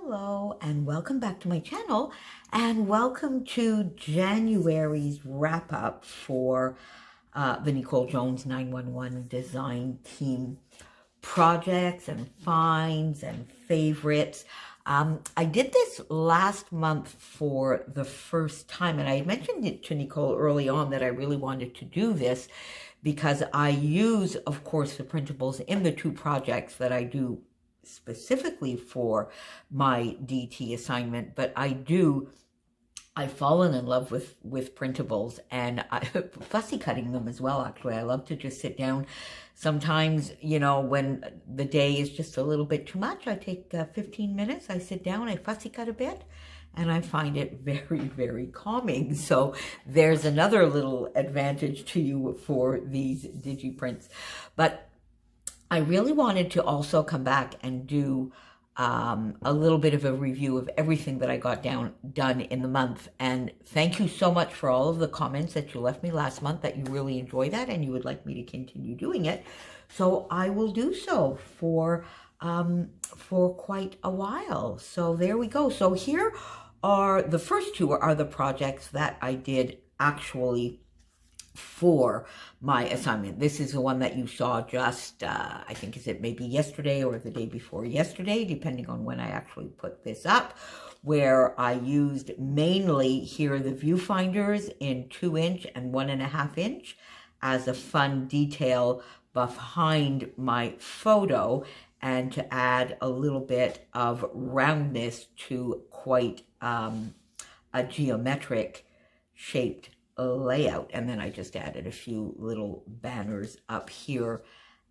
Hello and welcome back to my channel, and welcome to January's wrap up for the Nicole Jones 911 design team projects and finds and favorites. I did this last month for the first time, and I had mentioned it to Nicole early on that I really wanted to do this because I use, of course, the printables in the two projects that I do specifically for my DT assignment, but I've fallen in love with printables, and I fussy cutting them as well. Actually, I love to just sit down. Sometimes, when the day is just a little bit too much, I take 15 minutes, I sit down, I fussy cut a bit, and I find it very, very calming. So there's another little advantage to you for these DigiPrints. But I really wanted to also come back and do a little bit of a review of everything that I got done in the month. And thank you so much for all of the comments that you left me last month, that you really enjoy that and you would like me to continue doing it. So I will do so for quite a while. So there we go. So here are the first two are the projects that I did actually for my assignment. This is the one that you saw just, I think, is it maybe yesterday or the day before yesterday, depending on when I actually put this up, where I used mainly here the viewfinders in 2" and 1.5" as a fun detail behind my photo, and to add a little bit of roundness to quite a geometric shaped layout. And then I just added a few little banners up here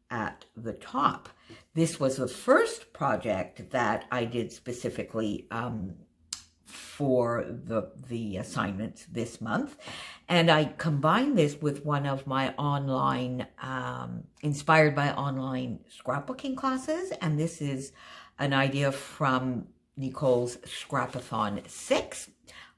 at the top. This was the first project that I did specifically for the assignments this month, and I combined this with one of my online inspired by online scrapbooking classes, and this is an idea from Nicole's Scrapathon 6.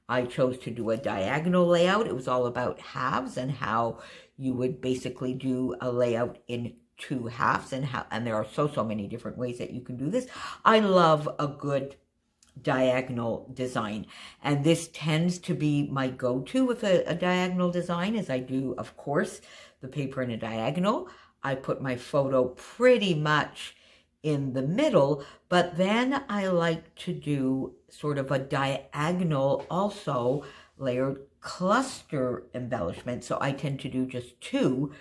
I chose to do a diagonal layout. It was all about halves and how you would basically do a layout in 2 halves, and there are so many different ways that you can do this. I love a good diagonal design, and this tends to be my go-to with a diagonal design, as I do, of course, the paper in a diagonal. I put my photo pretty much in the middle, but then I like to do sort of a diagonal, also layered cluster embellishment. So I tend to do just 2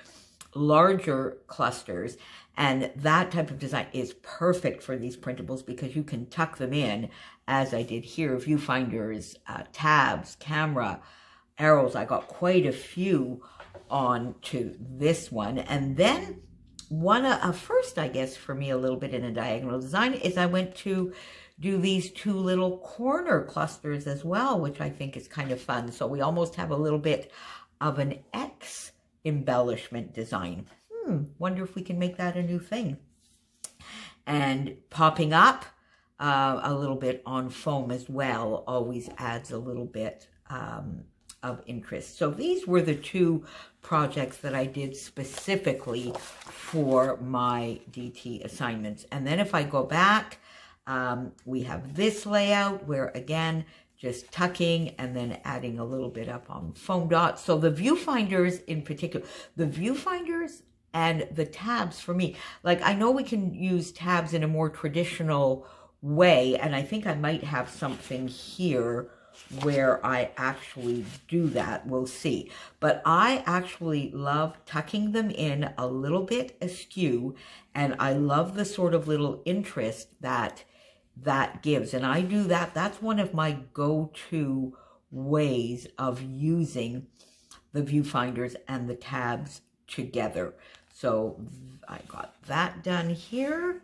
larger clusters, and that type of design is perfect for these printables because you can tuck them in, as I did here, viewfinders, tabs, camera, arrows. I got quite a few onto this one. And then first, I guess, for me, a little bit in a diagonal design is I went to do these 2 little corner clusters as well, which I think is kind of fun. So we almost have a little bit of an X embellishment design. Wonder if we can make that a new thing. And popping up a little bit on foam as well always adds a little bit of interest. So these were the 2 projects that I did specifically for my DT assignments. And then if I go back, we have this layout where, again, just tucking and then adding a little bit up on foam dots. So the viewfinders in particular, the viewfinders and the tabs for me, like, I know we can use tabs in a more traditional way, and I think I might have something here where I actually do that. We'll see. But I actually love tucking them in a little bit askew, and I love the sort of little interest that gives. And I do that. That's one of my go-to ways of using the viewfinders and the tabs together. So I got that done here.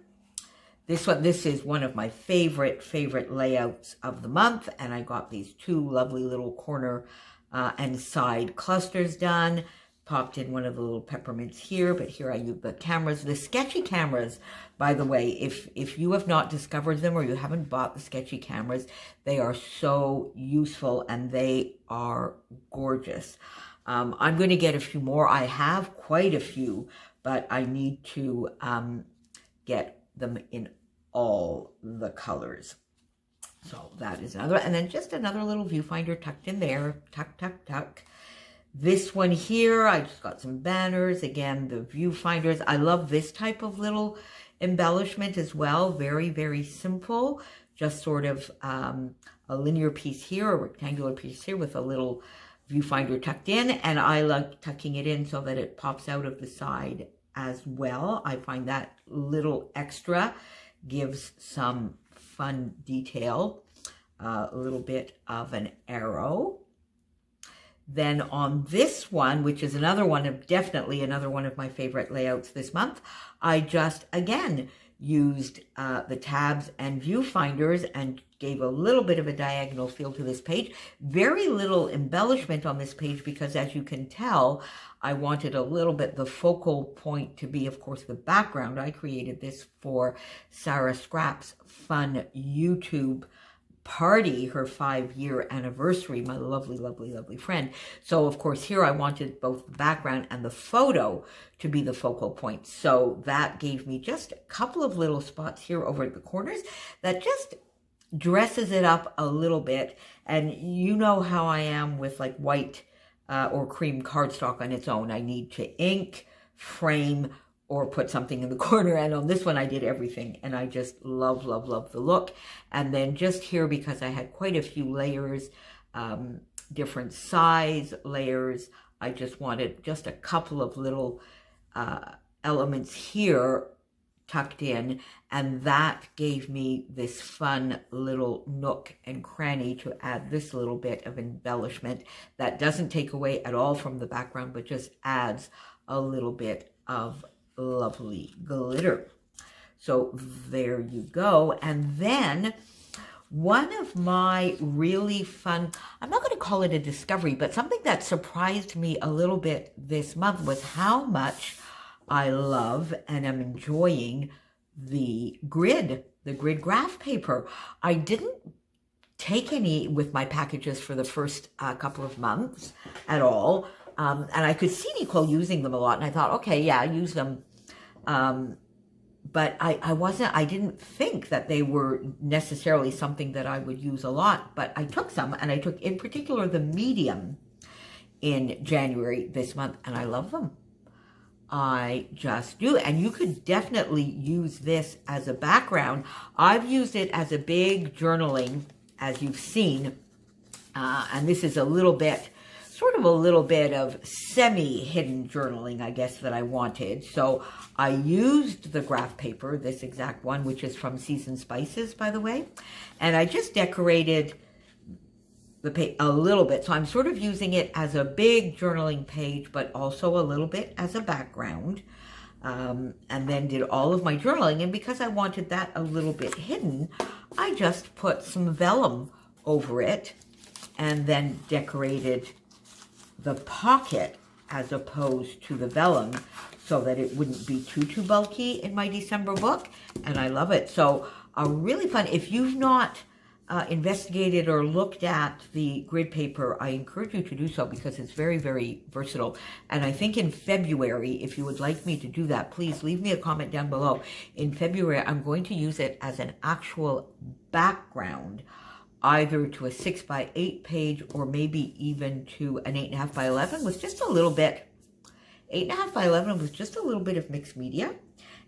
This is one of my favorite layouts of the month, and I got these 2 lovely little corner and side clusters done. Popped in one of the little peppermints here, but here I use the cameras, the Sketchy cameras. By the way, if you have not discovered them or you haven't bought the Sketchy cameras, they are so useful and they are gorgeous. I'm going to get a few more. I have quite a few, but I need to get them in all the colors. So that is another, and then just another little viewfinder tucked in there, tuck, tuck, tuck. This one here, I just got some banners. Again, the viewfinders. I love this type of little embellishment as well. Very, very simple. Just sort of a linear piece here, a rectangular piece here with a little viewfinder tucked in. And I like tucking it in so that it pops out of the side as well. I find that little extra gives some fun detail. A little bit of an arrow. Then on this one, which is definitely another one of my favorite layouts this month, I just, again, used the tabs and viewfinders and gave a little bit of a diagonal feel to this page. Very little embellishment on this page because, as you can tell, I wanted a little bit the focal point to be, of course, the background. I created this for Sarah Scrapp's fun YouTube party, her 5-year anniversary, my lovely, lovely, lovely friend. So, of course, here I wanted both the background and the photo to be the focal point. So that gave me just a couple of little spots here over at the corners that just dresses it up a little bit. And you know how I am with like white or cream cardstock on its own. I need to ink, frame, or put something in the corner. And on this one, I did everything. And I just love, love, love the look. And then just here, because I had quite a few layers, different size layers, I just wanted just a couple of little elements here tucked in. And that gave me this fun little nook and cranny to add this little bit of embellishment that doesn't take away at all from the background, but just adds a little bit of lovely glitter. So there you go. And then one of my really fun, I'm not going to call it a discovery, but something that surprised me a little bit this month was how much I love and am enjoying the grid graph paper. I didn't take any with my packages for the first couple of months at all. And I could see Nicole using them a lot, and I thought, okay, yeah, use them. But I didn't think that they were necessarily something that I would use a lot, but I took some, and I took in particular the medium in January this month, and I love them. I just do. And you could definitely use this as a background. I've used it as a big journaling, as you've seen, and this is a little bit of semi-hidden journaling, I guess, that I wanted. So I used the graph paper, this exact one, which is from Seasoned Spices, by the way. And I just decorated the page a little bit. So I'm sort of using it as a big journaling page, but also a little bit as a background. And then did all of my journaling. And because I wanted that a little bit hidden, I just put some vellum over it and then decorated the pocket as opposed to the vellum so that it wouldn't be too bulky in my December book. And I love it. So really fun. If you've not investigated or looked at the grid paper, I encourage you to do so because it's very, very versatile. And I think in February, if you would like me to do that, please leave me a comment down below. In February, I'm going to use it as an actual background, either to a 6x8 page or maybe even to an 8.5x11 with just a little bit, 8.5x11 with just a little bit of mixed media.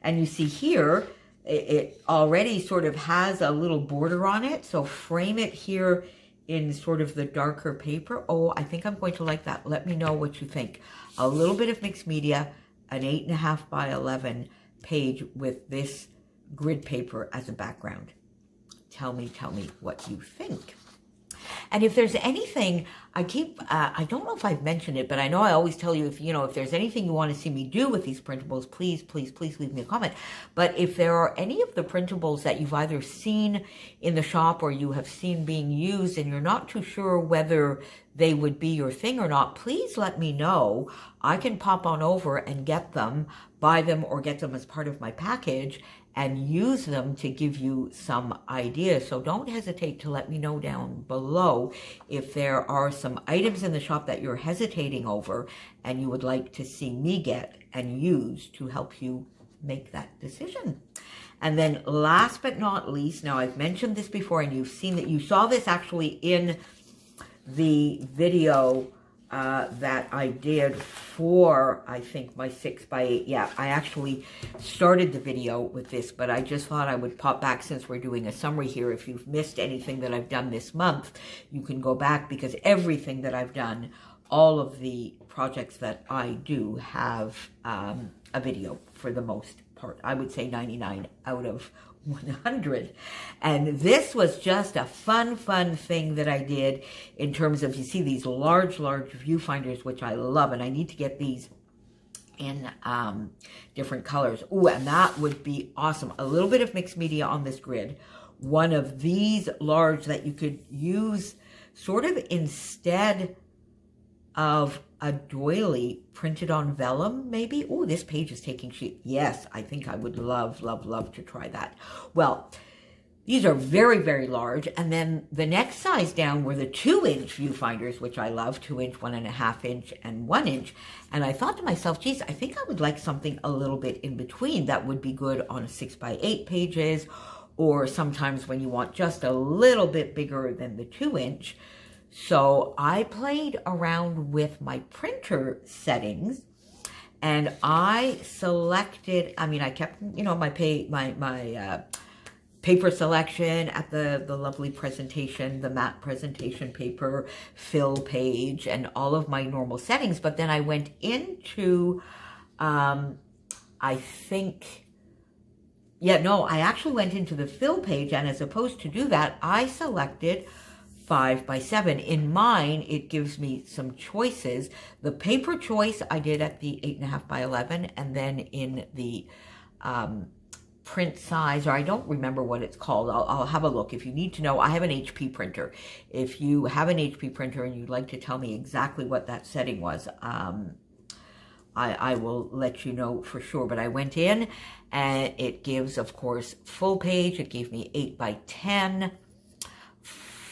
And you see here, it already sort of has a little border on it. So frame it here in sort of the darker paper. Oh, I think I'm going to like that. Let me know what you think. A little bit of mixed media, an 8.5x11 page with this grid paper as a background. Tell me what you think. And if there's anything, I don't know if I've mentioned it, but I know I always tell you, if there's anything you want to see me do with these printables, please leave me a comment. But if there are any of the printables that you've either seen in the shop or you have seen being used and you're not too sure whether they would be your thing or not, please let me know. I can pop on over and get them, buy them, or get them as part of my package and use them to give you some ideas. So don't hesitate to let me know down below if there are some items in the shop that you're hesitating over and you would like to see me get and use to help you make that decision. And then last but not least, now I've mentioned this before and you've seen that, you saw this actually in the video that I did for, I think, my 6x8. Yeah, I actually started the video with this, but I just thought I would pop back since we're doing a summary here. If you've missed anything that I've done this month, you can go back, because everything that I've done, all of the projects that I do have a video for the most part. I would say 99 out of 100. And this was just a fun thing that I did in terms of, you see these large viewfinders, which I love, and I need to get these in different colors. Ooh, and that would be awesome. A little bit of mixed media on this grid. One of these large that you could use sort of instead of a doily printed on vellum, maybe. Oh, this page is taking shape. Yes, I think I would love to try that. Well, these are very large. And then the next size down were the 2-inch viewfinders, which I love, 2-inch, 1.5 inch, and 1 inch. And I thought to myself, geez, I think I would like something a little bit in between that would be good on 6x8 pages, or sometimes when you want just a little bit bigger than the 2-inch. So I played around with my printer settings, and I selected, I mean, I kept, you know, my paper selection at the lovely presentation, the matte presentation paper, fill page, and all of my normal settings. But then I went into, I actually went into the fill page, and as opposed to do that, I selected 5x7. In mine, it gives me some choices. The paper choice I did at the 8.5x11, and then in the print size, or I don't remember what it's called. I'll have a look. If you need to know, I have an HP printer. If you have an HP printer and you'd like to tell me exactly what that setting was, I will let you know for sure. But I went in, and it gives, of course, full page. It gave me 8x10.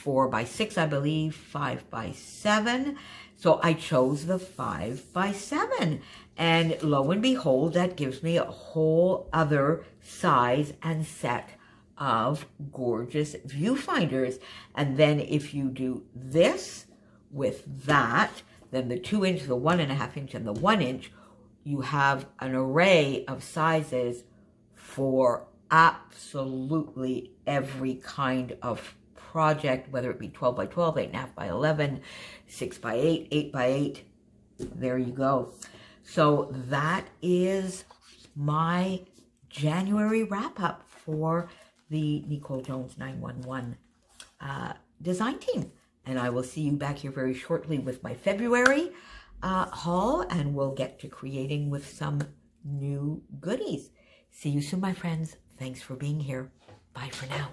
4x6, I believe, 5x7. So I chose the 5x7. And lo and behold, that gives me a whole other size and set of gorgeous viewfinders. And then if you do this with that, then the 2-inch, the 1.5 inch, and the 1 inch, you have an array of sizes for absolutely every kind of project, whether it be 12x12, 8.5x11, 6x8, 8x8. There you go. So that is my January wrap-up for the Nicole Jones 911 design team. And I will see you back here very shortly with my February haul, and we'll get to creating with some new goodies. See you soon, my friends. Thanks for being here. Bye for now.